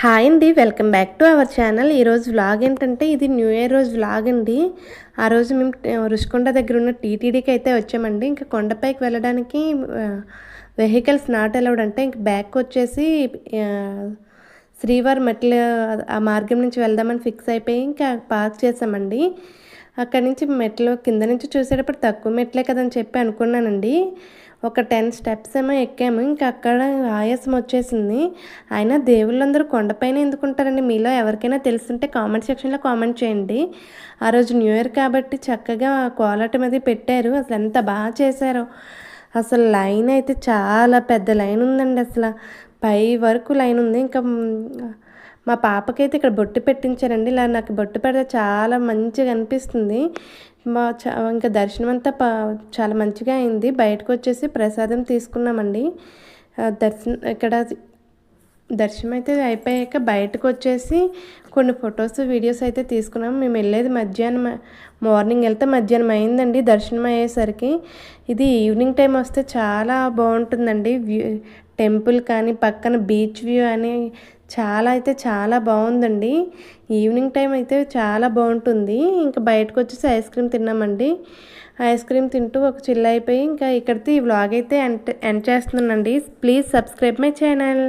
Hi అండి, welcome back to our channel. ఈరోజు vlog ఏంటంటే ఇది న్యూ ఇయర్ రోజు వ్లాగ్ అండి. ఆ రోజు మేము రుషికొండ దగ్గర ఉన్న టీటీడీకి అయితే వచ్చామండి. ఇంకా కొండపైకి వెళ్ళడానికి వెహికల్స్ నాట్ అలౌడ్ అంటే ఇంక బ్యాక్ వచ్చేసి శ్రీవారి మెట్ల ఆ మార్గం నుంచి వెళ్దామని ఫిక్స్ అయిపోయి ఇంకా పార్క్ చేసామండి. అక్కడి నుంచి మెట్లు కింద నుంచి చూసేటప్పుడు తక్కువ మెట్లే కదని చెప్పి అనుకున్నానండి. ఒక 10 స్టెప్స్ ఏమో ఎక్కాము. ఇంకా అక్కడ ఆయాసం వచ్చేసింది. అయినా దేవుళ్ళందరూ కొండపైన ఎందుకుంటారండి? మీలో ఎవరికైనా తెలుసుంటే కామెంట్ సెక్షన్లో కామెంట్ చేయండి. ఆ రోజు న్యూ ఇయర్ కాబట్టి చక్కగా కోలాటం అది పెట్టారు. అసలు ఎంత బాగా చేశారో. అసలు లైన్ అయితే చాలా పెద్ద లైన్ ఉందండి. అసలు పై వరకు లైన్ ఉంది. ఇంకా మా పాపకైతే ఇక్కడ బొట్టు పెట్టించారండి. ఇలా నాకు బొట్టు పెడితే చాలా మంచిగా అనిపిస్తుంది. ఇంకా దర్శనం అంతా చాలా మంచిగా అయింది. బయటకు వచ్చేసి ప్రసాదం తీసుకున్నామండి. ఇక్కడ దర్శనం అయితే అయిపోయాక బయటకు వచ్చేసి కొన్ని ఫొటోస్ వీడియోస్ అయితే తీసుకున్నాం. మేము వెళ్ళేది మార్నింగ్ వెళ్తే మధ్యాహ్నం అయిందండి దర్శనం అయ్యేసరికి. ఇది ఈవినింగ్ టైం వస్తే చాలా బాగుంటుందండి. టెంపుల్ కానీ పక్కన బీచ్ వ్యూ అని చాలా బాగుందండి. ఈవినింగ్ టైం అయితే చాలా బాగుంటుంది. ఇంకా బయటకు వచ్చేసి ఐస్ క్రీమ్ తిన్నామండి. ఐస్ క్రీమ్ తింటూ ఒక చిల్ అయిపోయి ఇంకా ఇక్కడితో ఈ వ్లాగ్ అయితే ఎండ్ చేస్తున్నానండి. Please subscribe my channel.